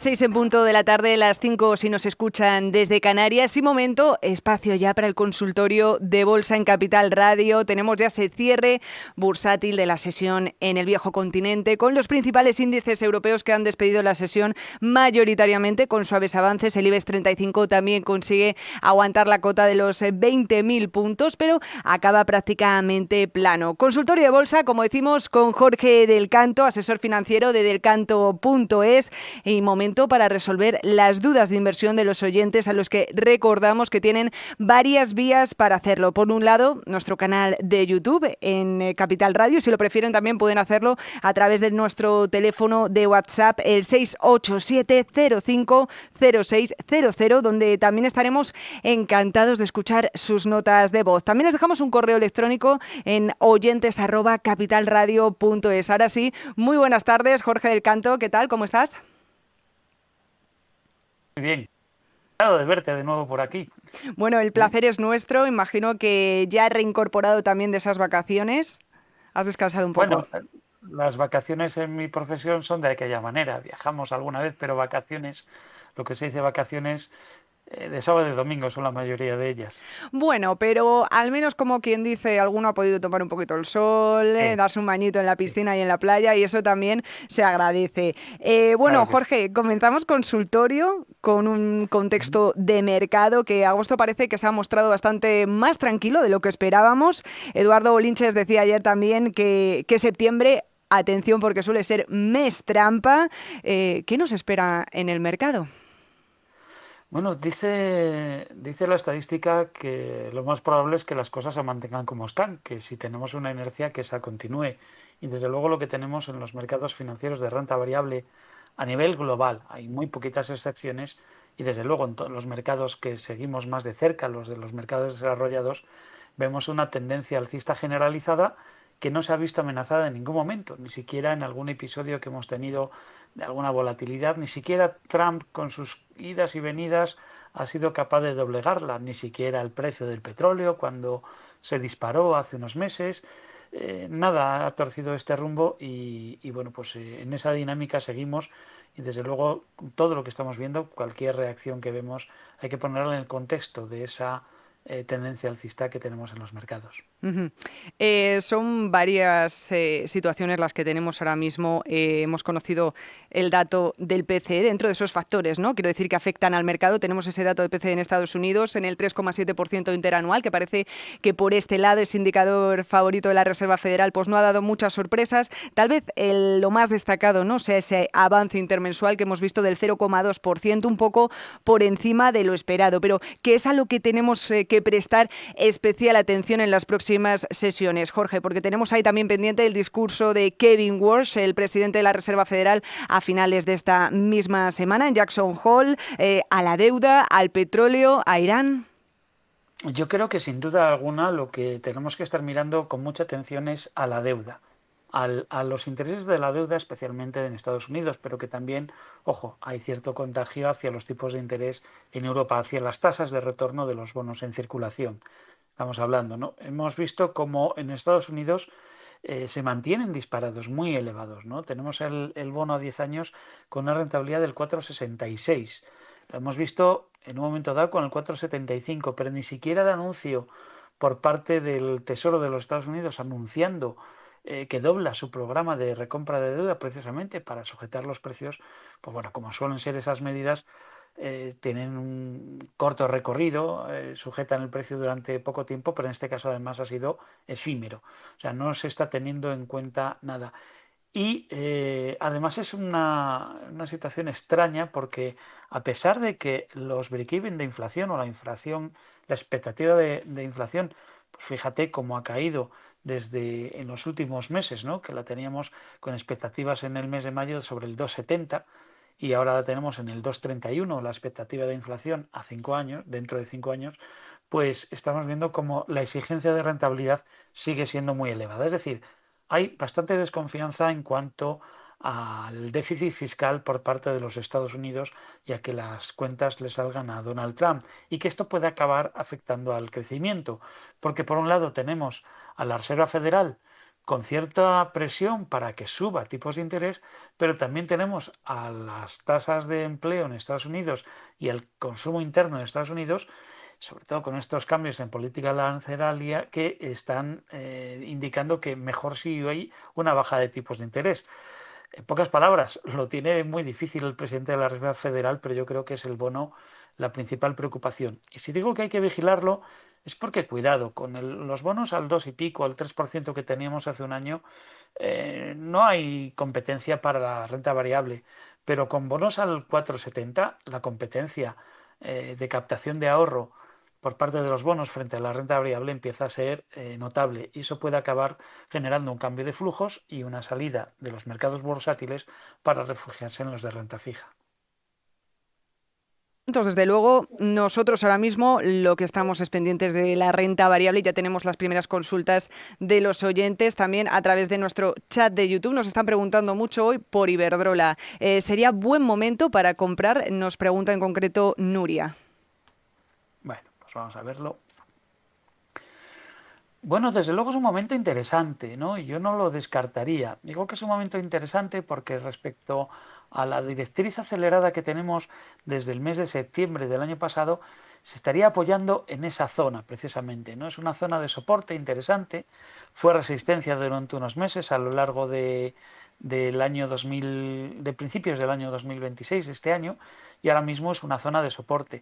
6 en punto de la tarde, las 5 si nos escuchan desde Canarias. Y momento, espacio ya para el consultorio de Bolsa en Capital Radio. Tenemos ya ese cierre bursátil de la sesión en el viejo continente, con los principales índices europeos que han despedido la sesión mayoritariamente con suaves avances. El IBEX 35 también consigue aguantar la cota de los 20.000 puntos, pero acaba prácticamente plano. Consultorio de Bolsa, como decimos, con Jorge Del Canto, asesor financiero de delcanto.es, y momento para resolver las dudas de inversión de los oyentes, a los que recordamos que tienen varias vías para hacerlo. Por un lado, nuestro canal de YouTube en Capital Radio, y si lo prefieren también pueden hacerlo a través de nuestro teléfono de WhatsApp, el 687050600, donde también estaremos encantados de escuchar sus notas de voz. También les dejamos un correo electrónico en oyentes@capitalradio.es. Ahora sí, muy buenas tardes, Jorge Del Canto, ¿qué tal? ¿Cómo estás? Muy bien, encantado de verte de nuevo por aquí. Bueno, el placer es nuestro. Imagino que ya reincorporado también de esas vacaciones. ¿Has descansado un poco? Bueno, las vacaciones en mi profesión son de aquella manera. Viajamos alguna vez, pero vacaciones, lo que se dice vacaciones, de sábado y de domingo son la mayoría de ellas. Bueno, pero al menos, como quien dice, alguno ha podido tomar un poquito el sol, Sí, darse un bañito en la sí, piscina y en la playa, y eso también se agradece. Bueno, claro que sí. Jorge, comenzamos consultorio con un Ujú. contexto de mercado que agosto parece que se ha mostrado bastante más tranquilo de lo que esperábamos. Eduardo Bolinches decía ayer también que septiembre, atención, porque suele ser mes trampa. ¿Qué nos espera en el mercado? Bueno, dice la estadística que lo más probable es que las cosas se mantengan como están, que si tenemos una inercia que esa continúe. Y desde luego lo que tenemos en los mercados financieros de renta variable a nivel global, hay muy poquitas excepciones y desde luego en todos los mercados que seguimos más de cerca, los de los mercados desarrollados, vemos una tendencia alcista generalizada que no se ha visto amenazada en ningún momento, ni siquiera en algún episodio que hemos tenido de alguna volatilidad, ni siquiera Trump con sus idas y venidas ha sido capaz de doblegarla, ni siquiera el precio del petróleo cuando se disparó hace unos meses. Nada ha torcido este rumbo y bueno, pues en esa dinámica seguimos y desde luego todo lo que estamos viendo, cualquier reacción que vemos, hay que ponerla en el contexto de esa tendencia alcista que tenemos en los mercados. Ujú. Son varias situaciones las que tenemos ahora mismo. Hemos conocido el dato del PCE dentro de esos factores, ¿no? Quiero decir, que afectan al mercado. Tenemos ese dato del PCE en Estados Unidos en el 3,7% interanual, que parece que por este lado, ese indicador favorito de la Reserva Federal, pues no ha dado muchas sorpresas. Tal vez lo más destacado, ¿no?, sea ese avance intermensual que hemos visto del 0,2%, un poco por encima de lo esperado, pero que es a lo que tenemos que prestar especial atención en las próximas sesiones, Jorge, porque tenemos ahí también pendiente el discurso de Kevin Walsh, el presidente de la Reserva Federal, a finales de esta misma semana en Jackson Hole, a la deuda, al petróleo, a Irán. Yo creo que sin duda alguna lo que tenemos que estar mirando con mucha atención es a la deuda, a los intereses de la deuda, especialmente en Estados Unidos, pero que también, ojo, hay cierto contagio hacia los tipos de interés en Europa, hacia las tasas de retorno de los bonos en circulación. Estamos hablando, ¿no? Hemos visto cómo en Estados Unidos se mantienen disparados, muy elevados, ¿no? Tenemos el bono a 10 años con una rentabilidad del 4,66. Lo hemos visto en un momento dado con el 4,75, pero ni siquiera el anuncio por parte del Tesoro de los Estados Unidos anunciando que dobla su programa de recompra de deuda precisamente para sujetar los precios, pues bueno, como suelen ser esas medidas, tienen un corto recorrido, sujetan el precio durante poco tiempo, pero en este caso además ha sido efímero. O sea, no se está teniendo en cuenta nada. Y además es una situación extraña porque a pesar de que los break-even de inflación o la inflación, la expectativa de inflación, pues fíjate cómo ha caído desde en los últimos meses, ¿no? Que la teníamos con expectativas en el mes de mayo sobre el 2,70 y ahora la tenemos en el 2,31, la expectativa de inflación a 5 años, dentro de 5 años, pues estamos viendo como la exigencia de rentabilidad sigue siendo muy elevada. Es decir, hay bastante desconfianza en cuanto al déficit fiscal por parte de los Estados Unidos y a que las cuentas le salgan a Donald Trump y que esto puede acabar afectando al crecimiento. Porque por un lado tenemos a la Reserva Federal con cierta presión para que suba tipos de interés, pero también tenemos a las tasas de empleo en Estados Unidos y el consumo interno en Estados Unidos, sobre todo con estos cambios en política arancelaria, que están indicando que mejor si hay una baja de tipos de interés. En pocas palabras, lo tiene muy difícil el presidente de la Reserva Federal, pero yo creo que es el bono la principal preocupación. Y si digo que hay que vigilarlo, es porque, cuidado, con los bonos al 2 y pico, al 3% que teníamos hace un año, no hay competencia para la renta variable. Pero con bonos al 4,70, la competencia de captación de ahorro por parte de los bonos frente a la renta variable empieza a ser notable, y eso puede acabar generando un cambio de flujos y una salida de los mercados bursátiles para refugiarse en los de renta fija. Entonces, desde luego, nosotros ahora mismo lo que estamos es pendientes de la renta variable y ya tenemos las primeras consultas de los oyentes también a través de nuestro chat de YouTube. Nos están preguntando mucho hoy por Iberdrola. ¿Sería buen momento para comprar? Nos pregunta en concreto Nuria. Bueno, pues vamos a verlo. Bueno, desde luego es un momento interesante, ¿no? Y yo no lo descartaría. Digo que es un momento interesante porque respecto a la directriz acelerada que tenemos desde el mes de septiembre del año pasado, se estaría apoyando en esa zona precisamente, ¿no? Es una zona de soporte interesante, fue resistencia durante unos meses a lo largo del año 2000, de principios del año 2026, este año, y ahora mismo es una zona de soporte.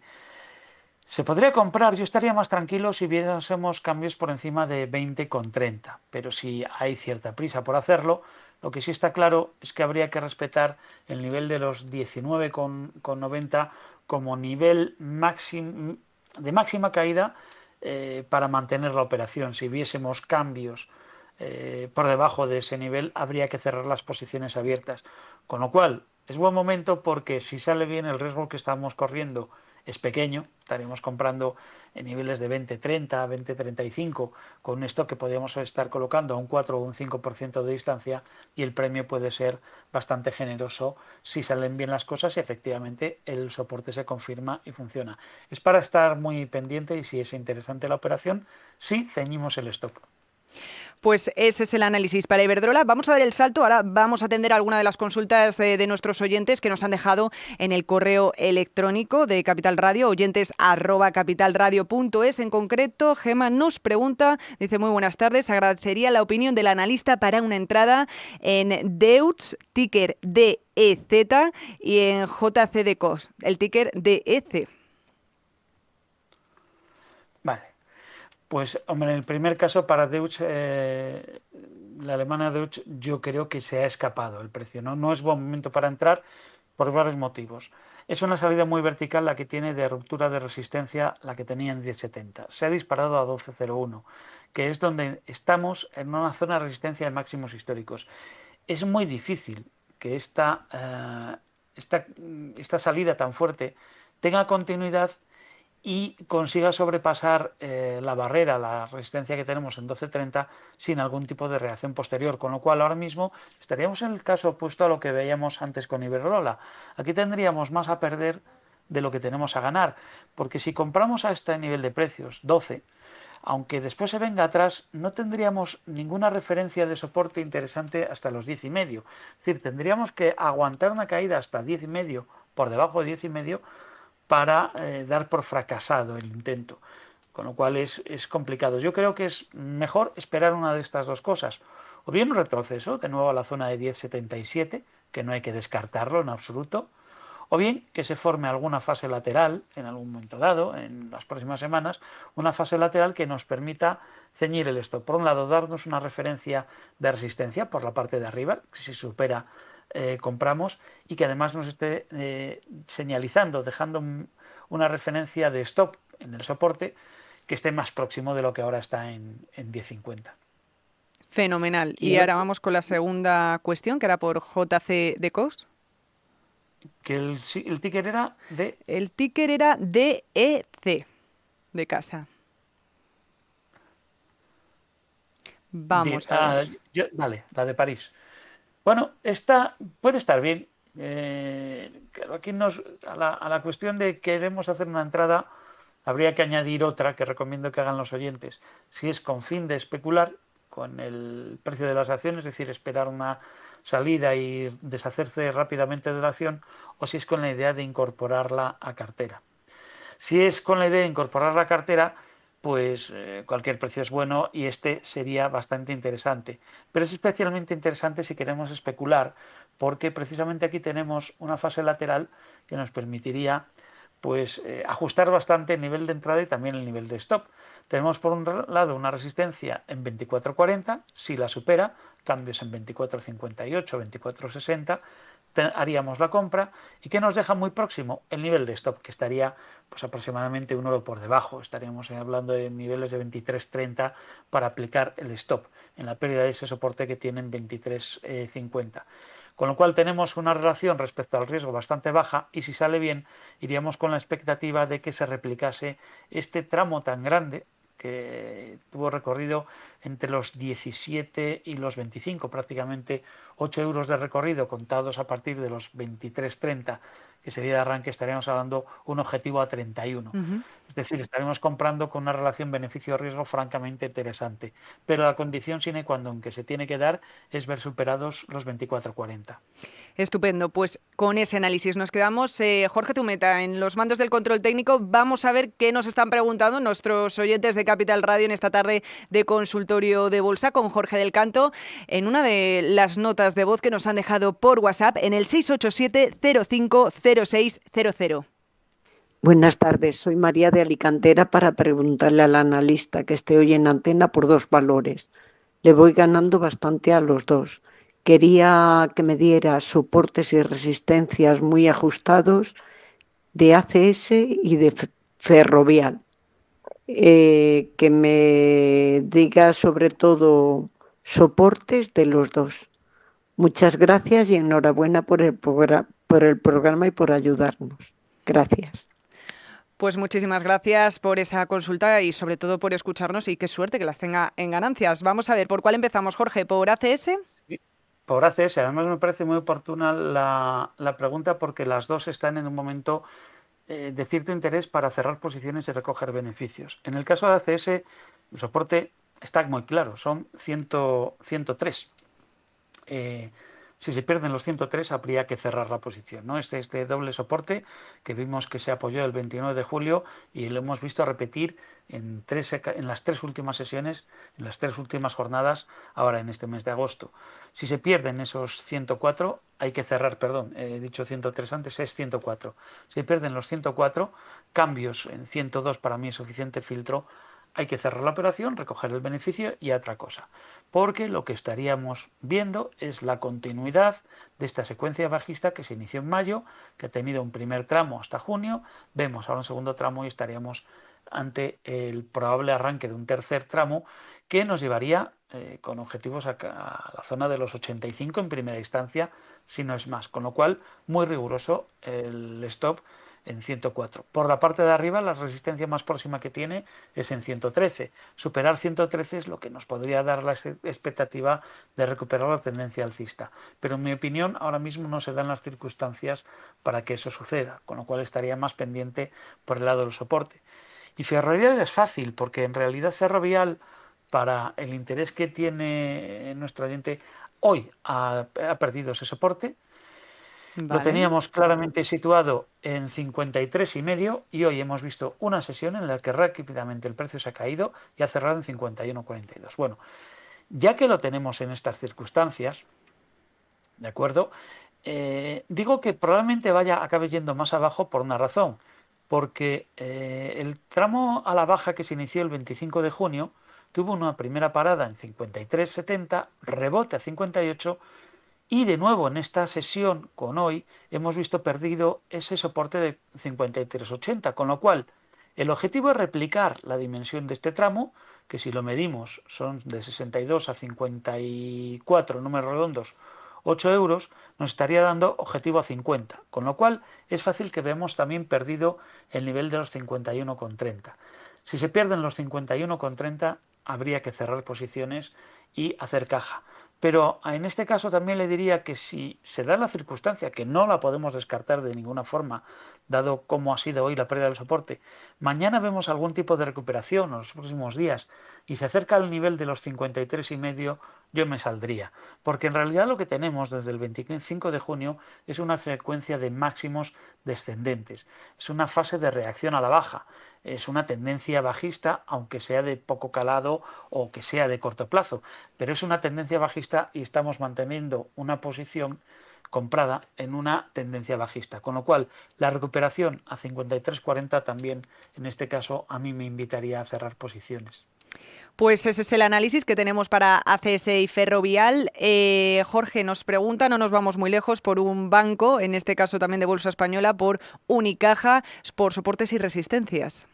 Se podría comprar, yo estaría más tranquilo si viésemos cambios por encima de 20,30, pero si hay cierta prisa por hacerlo, lo que sí está claro es que habría que respetar el nivel de los 19,90 como nivel de máxima caída para mantener la operación. Si viésemos cambios por debajo de ese nivel, habría que cerrar las posiciones abiertas. Con lo cual, es buen momento porque si sale bien, el riesgo que estamos corriendo es pequeño, estaríamos comprando en niveles de 20,30, 20,35, con un stock que podríamos estar colocando a un 4 o un 5% de distancia, y el premio puede ser bastante generoso si salen bien las cosas y efectivamente el soporte se confirma y funciona. Es para estar muy pendiente, y si es interesante la operación, sí ceñimos el stop. Pues ese es el análisis para Iberdrola. Vamos a dar el salto. Ahora vamos a atender alguna de las consultas de nuestros oyentes que nos han dejado en el correo electrónico de Capital Radio, oyentes@capitalradio.es. En concreto, Gema nos pregunta, dice: muy buenas tardes, agradecería la opinión del analista para una entrada en Deutz, ticker DEZ, y en JCDecaux, el ticker DEC. Vale. Pues, hombre, en el primer caso para Deutsche, la alemana Deutsche, yo creo que se ha escapado el precio, ¿no? No es buen momento para entrar por varios motivos. Es una salida muy vertical la que tiene de ruptura de resistencia, la que tenía en 10,70. Se ha disparado a 12,01, que es donde estamos en una zona de resistencia de máximos históricos. Es muy difícil que esta salida tan fuerte tenga continuidad y consiga sobrepasar la barrera, la resistencia que tenemos en 12,30 sin algún tipo de reacción posterior, con lo cual ahora mismo estaríamos en el caso opuesto a lo que veíamos antes con Iberdrola. Aquí tendríamos más a perder de lo que tenemos a ganar, porque si compramos a este nivel de precios, 12, aunque después se venga atrás, no tendríamos ninguna referencia de soporte interesante hasta los 10,5. Es decir, tendríamos que aguantar una caída hasta 10,5, por debajo de 10,5, para dar por fracasado el intento, con lo cual es complicado. Yo creo que es mejor esperar una de estas dos cosas: o bien un retroceso de nuevo a la zona de 10,77, que no hay que descartarlo en absoluto, o bien que se forme alguna fase lateral en algún momento dado, en las próximas semanas, una fase lateral que nos permita ceñir el stop. Por un lado, darnos una referencia de resistencia por la parte de arriba, que si supera compramos, y que además nos esté señalizando, dejando una referencia de stop en el soporte que esté más próximo de lo que ahora está en 10,50. Fenomenal. Y Y ahora vamos con la segunda cuestión, que era por JCDecaux. que el ticker era de... El ticker era DEC, de casa. Vamos a ver. Vale, la de París. Bueno, esta puede estar bien. Claro, aquí a la cuestión de queremos hacer una entrada, habría que añadir otra que recomiendo que hagan los oyentes. Si es con fin de especular, con el precio de las acciones, es decir, esperar una salida y deshacerse rápidamente de la acción, o si es con la idea de incorporarla a cartera. Si es con la idea de incorporar la cartera, pues cualquier precio es bueno y este sería bastante interesante. Pero es especialmente interesante si queremos especular, porque precisamente aquí tenemos una fase lateral que nos permitiría pues ajustar bastante el nivel de entrada y también el nivel de stop. Tenemos por un lado una resistencia en 24.40, si la supera, cambios en 24.58, 24.60, haríamos la compra y que nos deja muy próximo el nivel de stop, que estaría pues aproximadamente un euro por debajo. Estaríamos hablando de niveles de 23.30 para aplicar el stop en la pérdida de ese soporte que tienen 23.50. Con lo cual tenemos una relación respecto al riesgo bastante baja y si sale bien iríamos con la expectativa de que se replicase este tramo tan grande que tuvo recorrido entre los 17 y los 25, prácticamente 8 euros de recorrido contados a partir de los 23.30, que sería de arranque, estaríamos hablando un objetivo a 31. Es decir, estaremos comprando con una relación beneficio-riesgo francamente interesante. Pero la condición sine qua non que se tiene que dar es ver superados los 24.40. Estupendo, pues con ese análisis nos quedamos. Jorge Zumeta, en los mandos del control técnico, vamos a ver qué nos están preguntando nuestros oyentes de Capital Radio en esta tarde de consultorio de bolsa con Jorge del Canto, en una de las notas de voz que nos han dejado por WhatsApp en el 687-050600. Buenas tardes, soy María de Alicantera para preguntarle al analista que esté hoy en antena por dos valores. Le voy ganando bastante a los dos. Quería que me diera soportes y resistencias muy ajustados de ACS y de Ferrovial. Que me diga sobre todo soportes de los dos. Muchas gracias y enhorabuena por el programa y por ayudarnos. Gracias. Pues muchísimas gracias por esa consulta y sobre todo por escucharnos y qué suerte que las tenga en ganancias. Vamos a ver, ¿por cuál empezamos, Jorge? ¿Por ACS? Sí, por ACS. Además me parece muy oportuna la pregunta porque las dos están en un momento de cierto interés para cerrar posiciones y recoger beneficios. En el caso de ACS, el soporte está muy claro, son 103. Si se pierden los 103 habría que cerrar la posición, ¿no? Este doble soporte que vimos que se apoyó el 29 de julio y lo hemos visto repetir en las tres últimas sesiones, en las tres últimas jornadas, ahora en este mes de agosto. Si se pierden esos 104, hay que cerrar, perdón, he dicho 103 antes, es 104. Si pierden los 104, cambios en 102 para mí es suficiente filtro. Hay que cerrar la operación, recoger el beneficio y otra cosa. Porque lo que estaríamos viendo es la continuidad de esta secuencia bajista que se inició en mayo, que ha tenido un primer tramo hasta junio, vemos ahora un segundo tramo y estaríamos ante el probable arranque de un tercer tramo que nos llevaría con objetivos a la zona de los 85 en primera instancia, si no es más. Con lo cual, muy riguroso el stop en 104. Por la parte de arriba, la resistencia más próxima que tiene es en 113. Superar 113 es lo que nos podría dar la expectativa de recuperar la tendencia alcista. Pero en mi opinión, ahora mismo no se dan las circunstancias para que eso suceda, con lo cual estaría más pendiente por el lado del soporte. Y Ferrovial es fácil, porque en realidad Ferrovial, para el interés que tiene nuestro oyente, hoy ha perdido ese soporte. Vale. Lo teníamos claramente situado en 53,5 y hoy hemos visto una sesión en la que rápidamente el precio se ha caído y ha cerrado en 51,42. Bueno, ya que lo tenemos en estas circunstancias, ¿de acuerdo? Digo que probablemente acabe yendo más abajo por una razón, porque el tramo a la baja que se inició el 25 de junio tuvo una primera parada en 53,70, rebote a 58. Y de nuevo en esta sesión con hoy hemos visto perdido ese soporte de 53,80, con lo cual el objetivo es replicar la dimensión de este tramo, que si lo medimos son de 62 a 54, números redondos, 8 euros, nos estaría dando objetivo a 50, con lo cual es fácil que veamos también perdido el nivel de los 51,30. Si se pierden los 51,30 habría que cerrar posiciones y hacer caja. Pero en este caso también le diría que si se da la circunstancia, que no la podemos descartar de ninguna forma, dado cómo ha sido hoy la pérdida del soporte, mañana vemos algún tipo de recuperación en los próximos días y se acerca al nivel de los 53,5, yo me saldría. Porque en realidad lo que tenemos desde el 25 de junio es una secuencia de máximos descendentes. Es una fase de reacción a la baja. Es una tendencia bajista, aunque sea de poco calado o que sea de corto plazo. Pero es una tendencia bajista y estamos manteniendo una posición comprada en una tendencia bajista. Con lo cual, la recuperación a 53,40 también, en este caso, a mí me invitaría a cerrar posiciones. Pues ese es el análisis que tenemos para ACS y Ferrovial. Jorge, nos pregunta, no nos vamos muy lejos, por un banco, en este caso también de Bolsa Española, por Unicaja, por soportes y resistencias.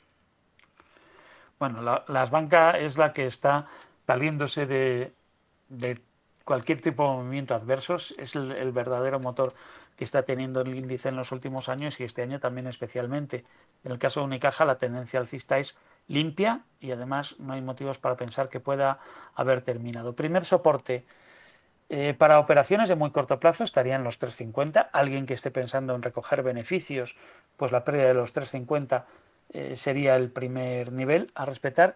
Bueno, las bancas es la que está saliéndose de cualquier tipo de movimiento adversos. Es el verdadero motor que está teniendo el índice en los últimos años y este año también especialmente. En el caso de Unicaja, la tendencia alcista es limpia y además no hay motivos para pensar que pueda haber terminado. Primer soporte para operaciones de muy corto plazo estaría en los 3,50. Alguien que esté pensando en recoger beneficios, pues la pérdida de los 3,50 sería el primer nivel a respetar.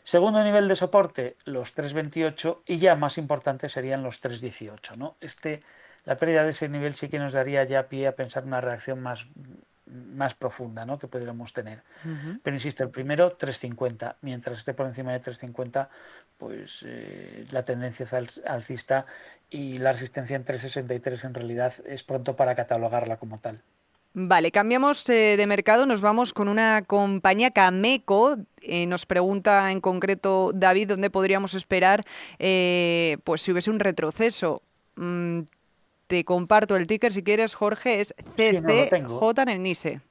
Segundo nivel de soporte, los 3,28 y ya más importante serían los 3,18, ¿no? La pérdida de ese nivel sí que nos daría ya pie a pensar una reacción más profunda, ¿no?, que podríamos tener. Pero insisto, el primero 3,50. Mientras esté por encima de 3,50, pues la tendencia alcista y la resistencia en 3,63 en realidad es pronto para catalogarla como tal. Vale, cambiamos de mercado, nos vamos con una compañía Cameco. Nos pregunta en concreto David dónde podríamos esperar pues si hubiese un retroceso. Te comparto el ticker si quieres, Jorge, es Sí, no lo tengo. CCJ en el NISE.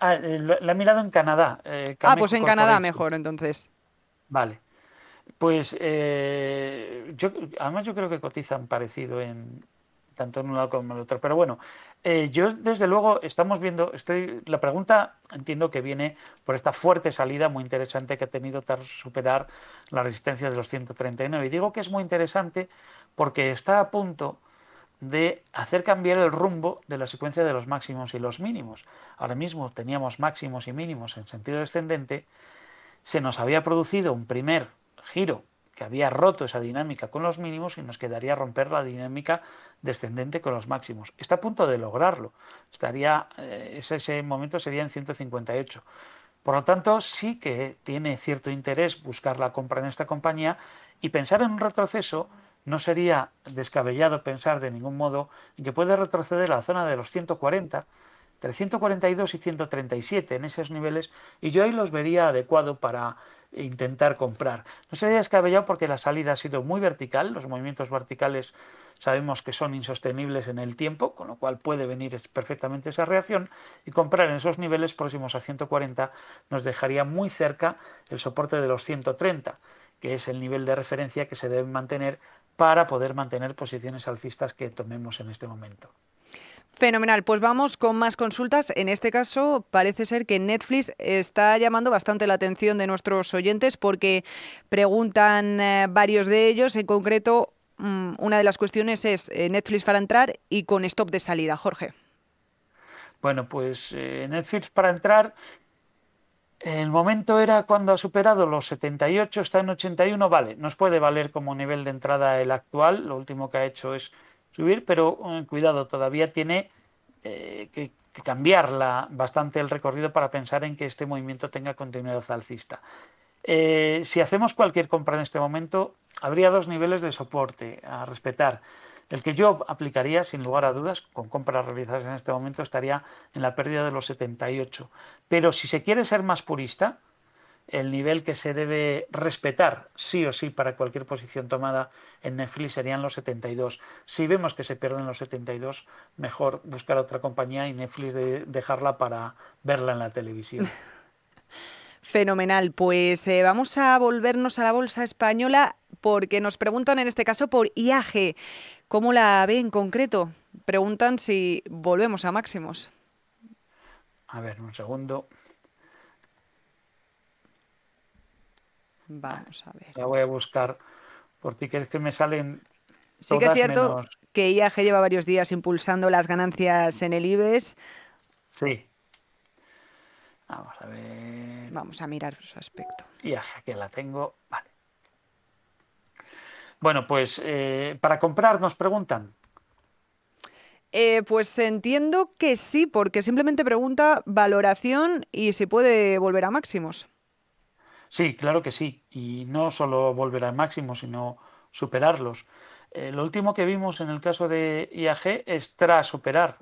La he mirado en Canadá, Ah, pues Cameco en Canadá Corporation. mejor, entonces. Vale. Pues además yo creo que cotizan parecido en tanto en un lado como en el otro. Pero bueno, yo desde luego estamos viendo, la pregunta entiendo que viene por esta fuerte salida muy interesante que ha tenido tras superar la resistencia de los 139. Y digo que es muy interesante porque está a punto de hacer cambiar el rumbo de la secuencia de los máximos y los mínimos. Ahora mismo teníamos máximos y mínimos en sentido descendente, se nos había producido un primer giro que había roto esa dinámica con los mínimos y nos quedaría romper la dinámica descendente con los máximos. Está a punto de lograrlo. Ese momento sería en 158. Por lo tanto, sí que tiene cierto interés buscar la compra en esta compañía y pensar en un retroceso no sería descabellado pensar de ningún modo en que puede retroceder a la zona de los 140, entre 142 y 137 en esos niveles, y yo ahí los vería adecuado para intentar comprar. No sería descabellado porque la salida ha sido muy vertical, los movimientos verticales sabemos que son insostenibles en el tiempo, con lo cual puede venir perfectamente esa reacción, y comprar en esos niveles próximos a 140 nos dejaría muy cerca el soporte de los 130, que es el nivel de referencia que se debe mantener para poder mantener posiciones alcistas que tomemos en este momento. Fenomenal, pues vamos con más consultas. En este caso parece ser que Netflix está llamando bastante la atención de nuestros oyentes porque preguntan varios de ellos. En concreto, una de las cuestiones es Netflix para entrar y con stop de salida. Jorge. Bueno, pues Netflix para entrar, el momento era cuando ha superado los 78, está en 81, vale, nos puede valer como nivel de entrada el actual, lo último que ha hecho es subir, pero cuidado, todavía tiene que cambiarla bastante el recorrido para pensar en que este movimiento tenga continuidad alcista. Si hacemos cualquier compra en este momento, habría dos niveles de soporte a respetar. El que yo aplicaría, sin lugar a dudas, con compras realizadas en este momento, estaría en la pérdida de los 78. Pero si se quiere ser más purista, el nivel que se debe respetar sí o sí para cualquier posición tomada en Netflix serían los 72. Si vemos que se pierden los 72, mejor buscar otra compañía y Netflix dejarla para verla en la televisión. Fenomenal, pues vamos a volvernos a la bolsa española porque nos preguntan en este caso por IAG. ¿Cómo la ve en concreto? Preguntan si volvemos a máximos. A ver, un segundo. Vamos a ver. La voy a buscar ¿Por qué crees que me salen Sí que es todas cierto menos? que IAG lleva varios días impulsando las ganancias en el IBEX. Sí, vamos a ver. Vamos a mirar su aspecto. Y aquí la tengo. Vale. Bueno, pues para comprar nos preguntan. Pues entiendo que sí, porque simplemente pregunta valoración y si puede volver a máximos. Sí, claro que sí. Y no solo volver al máximo, sino superarlos. Lo último que vimos en el caso de IAG es tras superar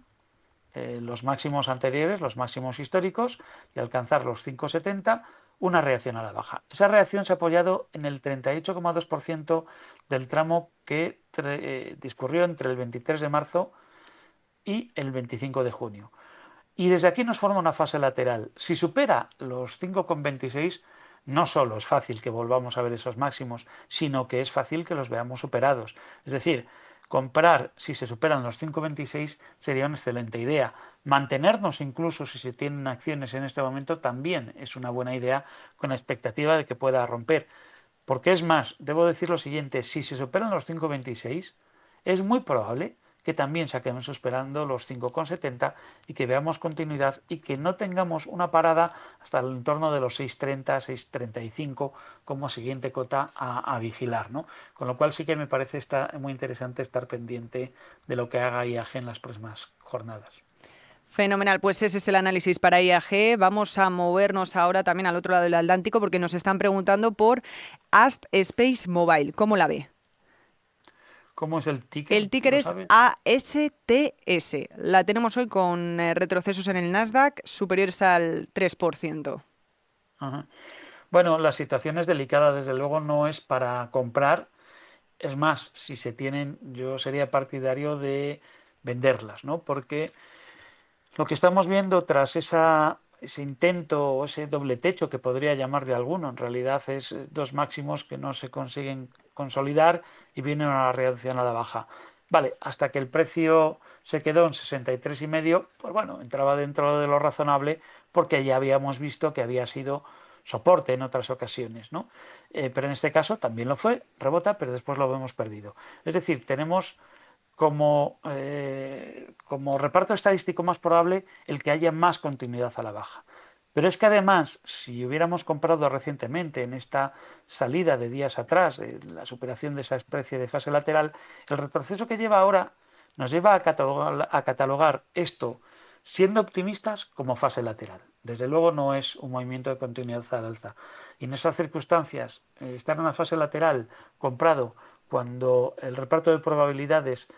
los máximos anteriores, los máximos históricos, y alcanzar los 5,70, una reacción a la baja. Esa reacción se ha apoyado en el 38,2% del tramo que discurrió entre el 23 de marzo y el 25 de junio. Y desde aquí nos forma una fase lateral. Si supera los 5,26, no solo es fácil que volvamos a ver esos máximos, sino que es fácil que los veamos superados. Es decir, comprar si se superan los 5,26 sería una excelente idea. Mantenernos incluso si se tienen acciones en este momento también es una buena idea con la expectativa de que pueda romper. Porque es más, debo decir lo siguiente, si se superan los 5,26, es muy probable que también saquemos superando los 5,70 y que veamos continuidad y que no tengamos una parada hasta el entorno de los 6,30, 6,35 como siguiente cota a vigilar, ¿no? Con lo cual sí que me parece muy interesante estar pendiente de lo que haga IAG en las próximas jornadas. Fenomenal, pues ese es el análisis para IAG. Vamos a movernos ahora también al otro lado del Atlántico porque nos están preguntando por Ast Space Mobile. ¿Cómo la ve? ¿Cómo es el ticker? El ticker ¿Lo es sabes? ASTS. La tenemos hoy con retrocesos en el Nasdaq superiores al 3%. Ajá. Bueno, la situación es delicada, desde luego no es para comprar. Es más, si se tienen, yo sería partidario de venderlas, ¿no? Porque lo que estamos viendo tras ese intento o ese doble techo que podría llamar de alguno, en realidad es dos máximos que no se consiguen consolidar y viene una reacción a la baja. Vale, hasta que el precio se quedó en 63,5, pues bueno, entraba dentro de lo razonable porque ya habíamos visto que había sido soporte en otras ocasiones, ¿no? Pero en este caso también lo fue, rebota, pero después lo hemos perdido. Es decir, tenemos como reparto estadístico más probable el que haya más continuidad a la baja. Pero es que además, si hubiéramos comprado recientemente en esta salida de días atrás, la superación de esa especie de fase lateral, el retroceso que lleva ahora nos lleva a catalogar esto, siendo optimistas, como fase lateral. Desde luego no es un movimiento de continuidad al alza. Y en esas circunstancias, estar en una fase lateral comprado cuando el reparto de probabilidades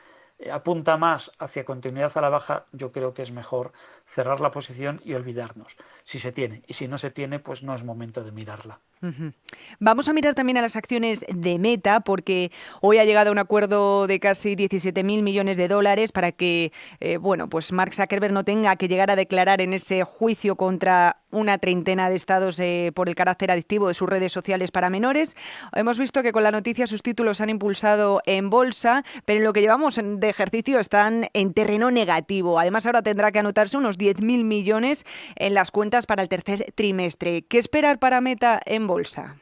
apunta más hacia continuidad a la baja, yo creo que es mejor cerrar la posición y olvidarnos, si se tiene. Y si no se tiene, pues no es momento de mirarla. Ujú. Vamos a mirar también a las acciones de Meta porque hoy ha llegado a un acuerdo de casi 17.000 millones de dólares para que bueno, pues Mark Zuckerberg no tenga que llegar a declarar en ese juicio contra una treintena de estados por el carácter adictivo de sus redes sociales para menores. Hemos visto que con la noticia sus títulos han impulsado en bolsa, pero en lo que llevamos de ejercicio están en terreno negativo. Además, ahora tendrá que anotarse unos 10.000 millones en las cuentas para el tercer trimestre. ¿Qué esperar para Meta en bolsa?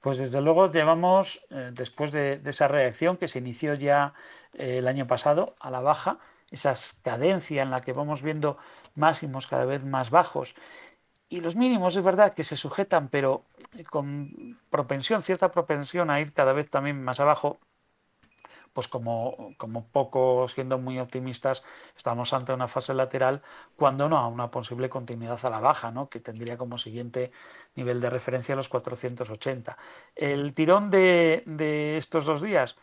Pues desde luego llevamos, después de esa reacción que se inició ya el año pasado a la baja, esa cadencia en la que vamos viendo máximos cada vez más bajos y los mínimos es verdad que se sujetan, pero con propensión, cierta propensión a ir cada vez también más abajo, pues como poco, siendo muy optimistas, estamos ante una fase lateral, cuando no a una posible continuidad a la baja, ¿no? Que tendría como siguiente nivel de referencia los 480. El tirón de estos 2 días,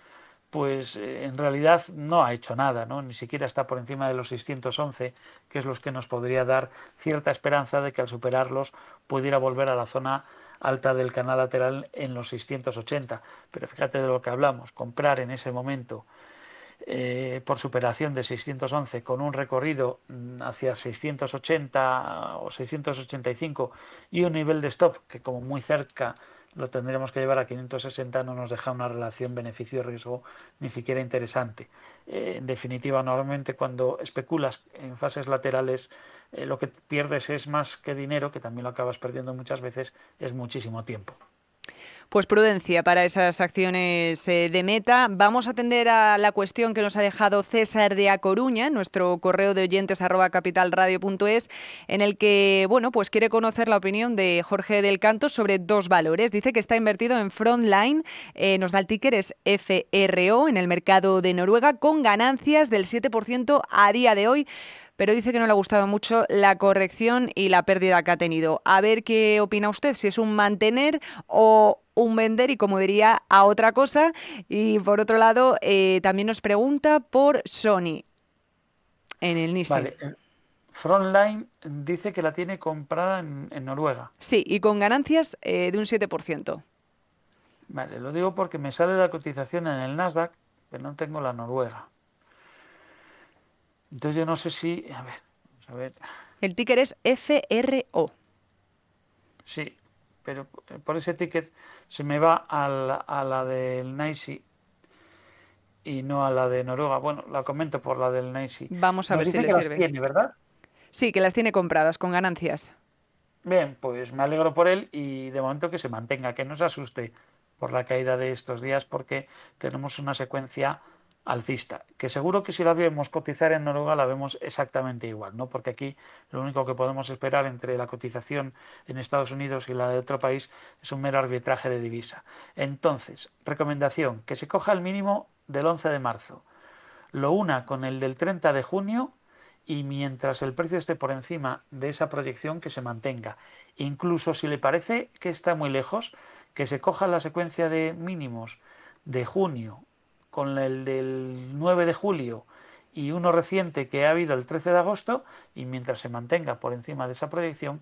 pues en realidad no ha hecho nada, ¿no? Ni siquiera está por encima de los 611, que es los que nos podría dar cierta esperanza de que al superarlos pudiera volver a la zona alta del canal lateral en los 680. Pero fíjate de lo que hablamos, comprar en ese momento por superación de 611 con un recorrido hacia 680 o 685 y un nivel de stop que como muy cerca lo tendremos que llevar a 560, no nos deja una relación beneficio-riesgo ni siquiera interesante. En definitiva, normalmente cuando especulas en fases laterales, lo que pierdes es más que dinero, que también lo acabas perdiendo muchas veces, es muchísimo tiempo. Pues prudencia para esas acciones de Meta. Vamos a atender a la cuestión que nos ha dejado César de A Coruña, nuestro correo de oyentes @capitalradio.es, en el que, bueno, pues quiere conocer la opinión de Jorge del Canto sobre dos valores. Dice que está invertido en Frontline, nos da el ticker, es FRO, en el mercado de Noruega, con ganancias del 7% a día de hoy, pero dice que no le ha gustado mucho la corrección y la pérdida que ha tenido. A ver qué opina usted, si es un mantener o un vender, y como diría, a otra cosa. Y por otro lado, también nos pregunta por Sony en el NISE. Vale, Frontline dice que la tiene comprada en Noruega. Sí, y con ganancias de un 7%. Vale, lo digo porque me sale la cotización en el Nasdaq, pero no tengo la Noruega. Entonces yo no sé si... A ver. El ticker es FRO. Sí, pero por ese ticket se me va a la del NYSE y no a la de Noruega. Bueno, la comento por la del NYSE. Vamos a Nos ver si dice le que las sirve. tiene, ¿verdad? Sí, que las tiene compradas con ganancias. Bien, pues me alegro por él y de momento que se mantenga, que no se asuste por la caída de estos días porque tenemos una secuencia alcista, que seguro que si la vemos cotizar en Noruega la vemos exactamente igual, ¿no? Porque aquí lo único que podemos esperar entre la cotización en Estados Unidos y la de otro país es un mero arbitraje de divisa. Entonces, recomendación, que se coja el mínimo del 11 de marzo, lo una con el del 30 de junio y mientras el precio esté por encima de esa proyección que se mantenga. Incluso si le parece que está muy lejos, que se coja la secuencia de mínimos de junio con el del 9 de julio y uno reciente que ha habido el 13 de agosto y mientras se mantenga por encima de esa proyección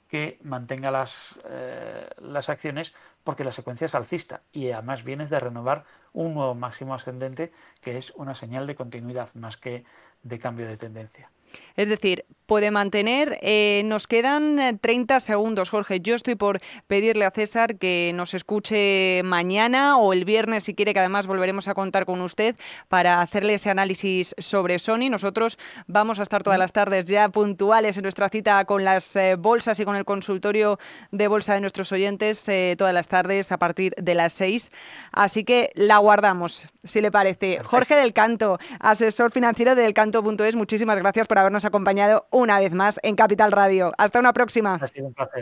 que mantenga las acciones porque la secuencia es alcista y además viene de renovar un nuevo máximo ascendente que es una señal de continuidad más que de cambio de tendencia. Es decir, puede mantener. Nos quedan 30 segundos, Jorge. Yo estoy por pedirle a César que nos escuche mañana o el viernes, si quiere, que además volveremos a contar con usted para hacerle ese análisis sobre Sony. Nosotros vamos a estar todas las tardes ya puntuales en nuestra cita con las bolsas y con el consultorio de bolsa de nuestros oyentes todas las tardes a partir de las 6. Así que la guardamos, si le parece. Perfecto. Jorge del Canto, asesor financiero de delcanto.es, muchísimas gracias por habernos acompañado una vez más en Capital Radio. Hasta una próxima. Ha sido un placer.